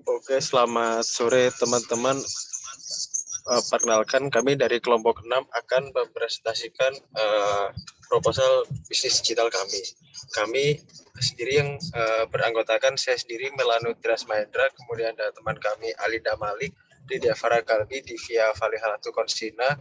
Oke, selamat sore teman-teman. Perkenalkan, kami dari kelompok 6 akan mempresentasikan proposal bisnis digital kami. Kami sendiri yang beranggotakan, saya sendiri Melanu Tiras Mahendra, kemudian ada teman kami Alinda Malik, Lydia Farah Kalbi, Divya Falihalatu Konsina,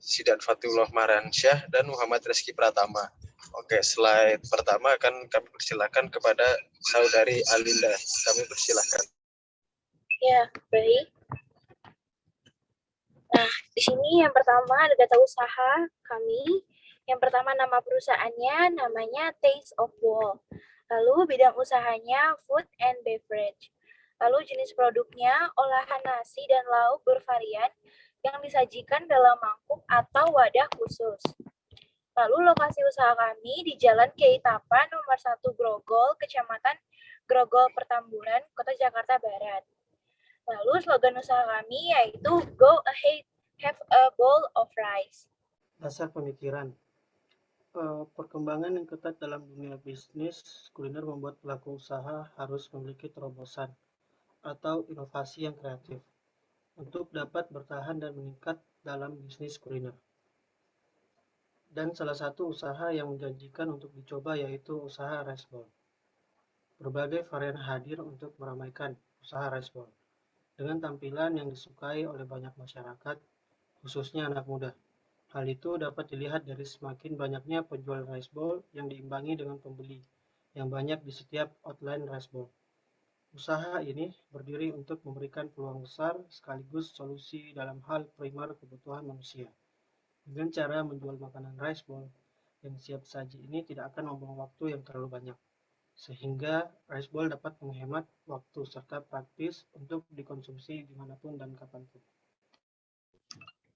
Sidan Fatullah Maransyah, dan Muhammad Rizky Pratama. Oke, slide pertama akan kami persilakan kepada saudari Alinda. Kami persilakan. Ya, baik. Nah, di sini yang pertama ada data usaha kami. Yang pertama nama perusahaannya namanya Taste of Wall. Lalu bidang usahanya food and beverage. Lalu jenis produknya olahan nasi dan lauk bervarian yang disajikan dalam mangkuk atau wadah khusus. Lalu lokasi usaha kami di Jalan Kiai Tapa nomor 1 Grogol, Kecamatan Grogol Pertamburan, Kota Jakarta Barat. Lalu slogan usaha kami yaitu Go Ahead, Have a Bowl of Rice. Dasar pemikiran. Perkembangan yang ketat dalam dunia bisnis kuliner membuat pelaku usaha harus memiliki terobosan atau inovasi yang kreatif untuk dapat bertahan dan meningkat dalam bisnis kuliner. Dan salah satu usaha yang menjanjikan untuk dicoba yaitu usaha rice bowl. Berbagai varian hadir untuk meramaikan usaha rice bowl dengan tampilan yang disukai oleh banyak masyarakat, khususnya anak muda. Hal itu dapat dilihat dari semakin banyaknya penjual rice bowl yang diimbangi dengan pembeli yang banyak di setiap outlet rice bowl. Usaha ini berdiri untuk memberikan peluang besar sekaligus solusi dalam hal primer kebutuhan manusia. Dengan cara menjual makanan rice bowl yang siap saji ini tidak akan membuang waktu yang terlalu banyak, sehingga rice bowl dapat menghemat waktu serta praktis untuk dikonsumsi dimanapun dan kapanpun.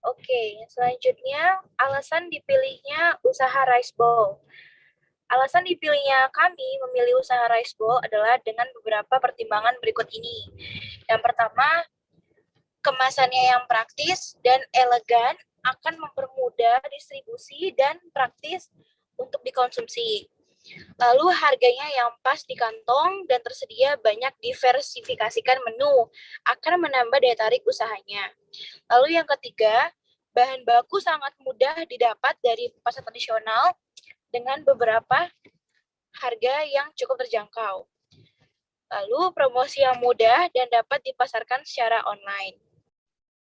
Oke, selanjutnya alasan dipilihnya usaha rice bowl. Alasan dipilihnya kami memilih usaha rice bowl adalah dengan beberapa pertimbangan berikut ini. Yang pertama, kemasannya yang praktis dan elegan akan mempermudah distribusi dan praktis untuk dikonsumsi. Lalu harganya yang pas di kantong dan tersedia banyak diversifikasikan menu akan menambah daya tarik usahanya. Lalu yang ketiga, bahan baku sangat mudah didapat dari pasar tradisional dengan beberapa harga yang cukup terjangkau. Lalu promosi yang mudah dan dapat dipasarkan secara online.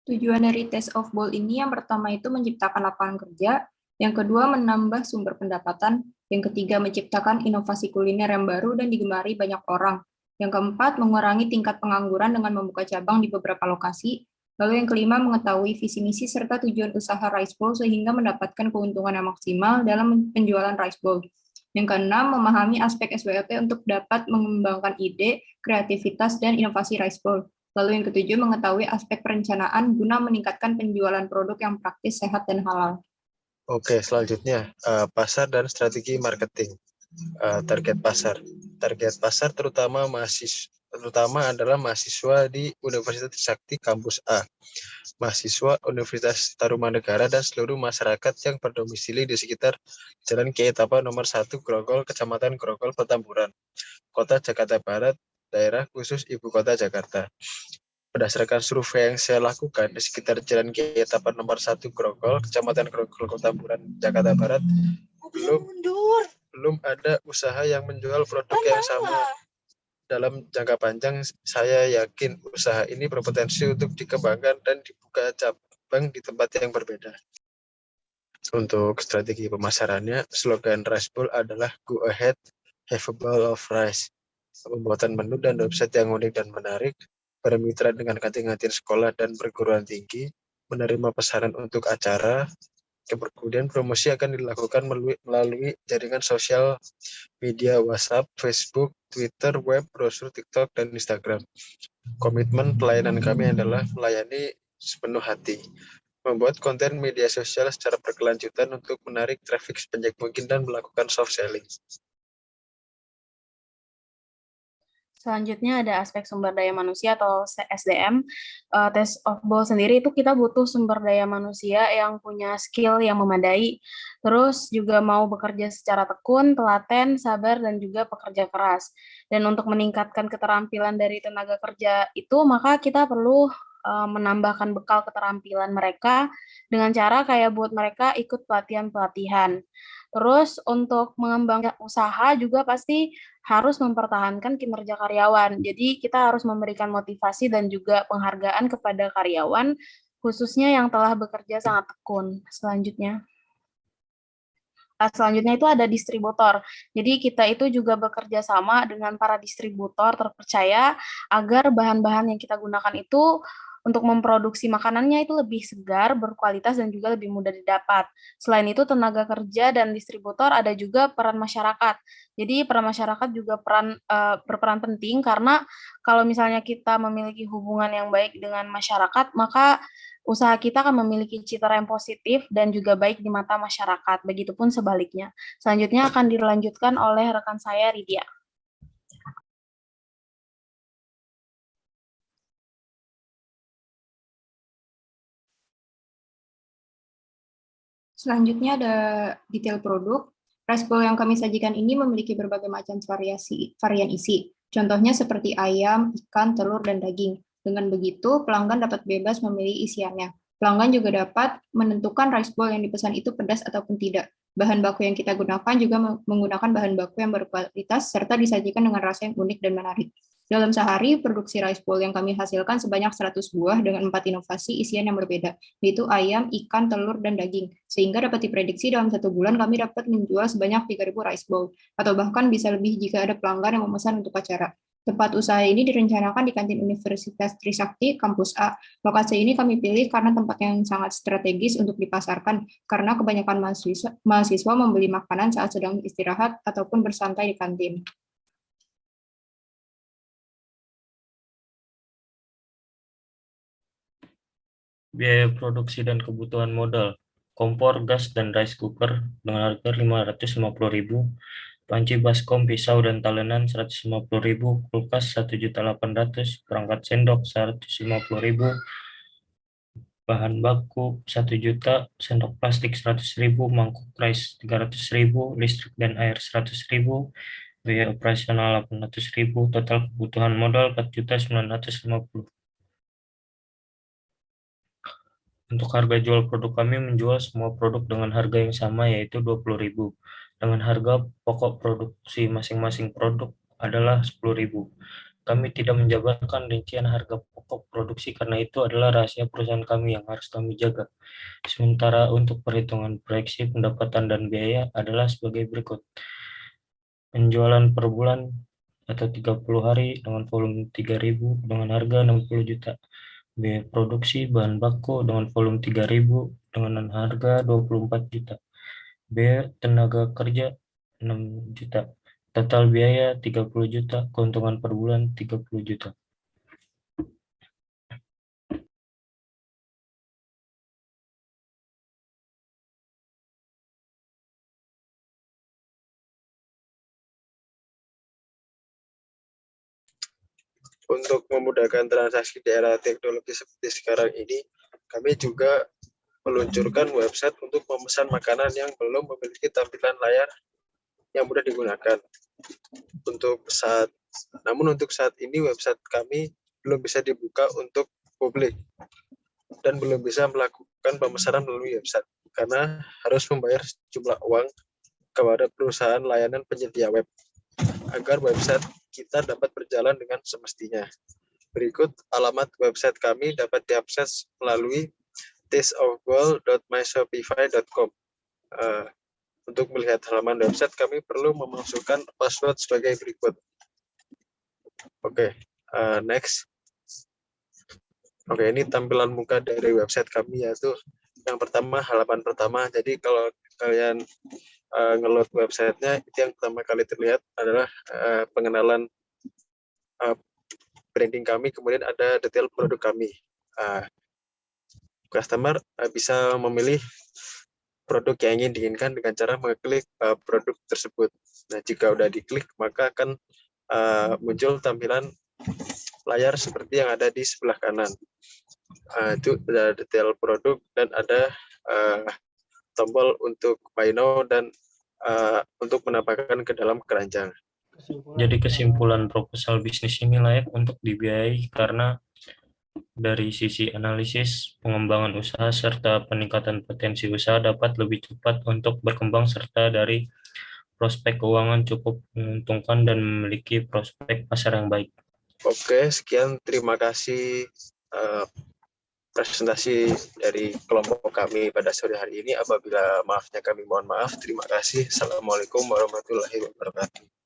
Tujuan dari Taste of Bowl ini yang pertama itu menciptakan lapangan kerja, yang kedua menambah sumber pendapatan, yang ketiga menciptakan inovasi kuliner yang baru dan digemari banyak orang, yang keempat mengurangi tingkat pengangguran dengan membuka cabang di beberapa lokasi, lalu yang kelima mengetahui visi misi serta tujuan usaha rice bowl sehingga mendapatkan keuntungan yang maksimal dalam penjualan rice bowl. Yang keenam, memahami aspek SWOT untuk dapat mengembangkan ide, kreativitas, dan inovasi rice bowl. Lalu yang ketujuh, mengetahui aspek perencanaan guna meningkatkan penjualan produk yang praktis, sehat, dan halal. Oke, selanjutnya pasar dan strategi marketing. Target pasar. Target pasar terutama adalah mahasiswa di Universitas Trisakti Kampus A, mahasiswa Universitas Tarumanegara, dan seluruh masyarakat yang berdomisili di sekitar Jalan Kiai Tapa nomor 1 Grogol, Kecamatan Grogol, Petamburan, Kota Jakarta Barat, daerah khusus Ibu Kota Jakarta. Berdasarkan survei yang saya lakukan di sekitar Jalan Kiai Tapa nomor 1 Grogol, Kecamatan Grogol, Petamburan, Jakarta Barat, belum ada usaha yang menjual produk yang sama. Dalam jangka panjang, saya yakin usaha ini berpotensi untuk dikembangkan dan dibuka cabang di tempat yang berbeda. Untuk strategi pemasarannya, slogan Rice Bowl adalah Go Ahead, Have a Bowl of Rice. Pembuatan menu dan website yang unik dan menarik, bermitra dengan kantin-kantin sekolah dan perguruan tinggi, menerima pesanan untuk acara, kemudian promosi akan dilakukan melalui jaringan sosial media WhatsApp, Facebook, Twitter, web, brosur, TikTok, dan Instagram. Komitmen pelayanan kami adalah melayani sepenuh hati, membuat konten media sosial secara berkelanjutan untuk menarik traffic sebanyak mungkin dan melakukan soft selling. Selanjutnya ada aspek sumber daya manusia atau SDM. Test of Ball sendiri itu kita butuh sumber daya manusia yang punya skill yang memadai, terus juga mau bekerja secara tekun, telaten, sabar, dan juga pekerja keras. Dan untuk meningkatkan keterampilan dari tenaga kerja itu, maka kita perlu menambahkan bekal keterampilan mereka dengan cara kayak buat mereka ikut pelatihan-pelatihan. Terus untuk mengembangkan usaha juga pasti harus mempertahankan kinerja karyawan. Jadi kita harus memberikan motivasi dan juga penghargaan kepada karyawan, khususnya yang telah bekerja sangat tekun. Selanjutnya itu ada distributor. Jadi kita itu juga bekerja sama dengan para distributor terpercaya agar bahan-bahan yang kita gunakan itu untuk memproduksi makanannya itu lebih segar, berkualitas, dan juga lebih mudah didapat. Selain itu, tenaga kerja dan distributor ada juga peran masyarakat. Jadi peran masyarakat juga berperan penting karena kalau misalnya kita memiliki hubungan yang baik dengan masyarakat, maka usaha kita akan memiliki citra yang positif dan juga baik di mata masyarakat. Begitupun sebaliknya. Selanjutnya akan dilanjutkan oleh rekan saya, Ridya. Selanjutnya ada detail produk. Rice bowl yang kami sajikan ini memiliki berbagai macam varian isi. Contohnya seperti ayam, ikan, telur, dan daging. Dengan begitu, pelanggan dapat bebas memilih isiannya. Pelanggan juga dapat menentukan rice bowl yang dipesan itu pedas ataupun tidak. Bahan baku yang kita gunakan juga menggunakan bahan baku yang berkualitas serta disajikan dengan rasa yang unik dan menarik. Dalam sehari, produksi rice bowl yang kami hasilkan sebanyak 100 buah dengan 4 inovasi isian yang berbeda, yaitu ayam, ikan, telur, dan daging. Sehingga dapat diprediksi dalam 1 bulan kami dapat menjual sebanyak 3.000 rice bowl, atau bahkan bisa lebih jika ada pelanggan yang memesan untuk acara. Tempat usaha ini direncanakan di kantin Universitas Trisakti, Kampus A. Lokasi ini kami pilih karena tempat yang sangat strategis untuk dipasarkan, karena kebanyakan mahasiswa membeli makanan saat sedang istirahat ataupun bersantai di kantin. Biaya produksi dan kebutuhan modal, kompor, gas, dan rice cooker dengan harga 550.000, panci baskom, pisau, dan talenan 150.000, kulkas 1.800.000, perangkat sendok 150.000, bahan baku 1 juta, sendok plastik 100.000, mangkuk rice 300.000, listrik dan air 100.000, biaya operasional 800.000, total kebutuhan modal 4.950.000. Untuk harga jual produk, kami menjual semua produk dengan harga yang sama, yaitu 20.000. Dengan harga pokok produksi masing-masing produk adalah 10.000. Kami tidak menjabarkan rincian harga pokok produksi karena itu adalah rahasia perusahaan kami yang harus kami jaga. Sementara untuk perhitungan proyeksi pendapatan dan biaya adalah sebagai berikut. Penjualan per bulan atau 30 hari dengan volume 3.000 dengan harga 60 juta. Biaya produksi bahan baku dengan volume 3.000 dengan harga 24 juta. Biaya tenaga kerja 6 juta. Total biaya 30 juta, keuntungan per bulan 30 juta. Untuk memudahkan transaksi di era teknologi seperti sekarang ini, kami juga meluncurkan website untuk memesan makanan yang belum memiliki tampilan layar yang mudah digunakan. Namun untuk saat ini website kami belum bisa dibuka untuk publik dan belum bisa melakukan pemesanan melalui website karena harus membayar sejumlah uang kepada perusahaan layanan penyedia web agar website kita dapat berjalan dengan semestinya. Berikut alamat website kami dapat diakses melalui tasteofball.myshopify.com. Untuk melihat halaman website, kami perlu memasukkan password sebagai berikut. Oke, next. Oke, ini tampilan muka dari website kami, yaitu yang pertama, halaman pertama. Jadi kalau kalian ngeload websitenya, itu yang pertama kali terlihat adalah pengenalan branding kami, kemudian ada detail produk kami. Customer bisa memilih produk yang ingin diinginkan dengan cara mengklik produk tersebut. Nah, jika udah diklik, maka akan muncul tampilan layar seperti yang ada di sebelah kanan. Itu ada detail produk dan ada tombol untuk buy now dan untuk menambahkan ke dalam keranjang. Jadi kesimpulan proposal bisnis ini layak untuk dibiayai karena dari sisi analisis, pengembangan usaha, serta peningkatan potensi usaha dapat lebih cepat untuk berkembang serta dari prospek keuangan cukup menguntungkan dan memiliki prospek pasar yang baik. Oke, sekian. Terima kasih presentasi dari kelompok kami pada sore hari ini. Apabila maafnya kami mohon maaf. Terima kasih. Assalamualaikum warahmatullahi wabarakatuh.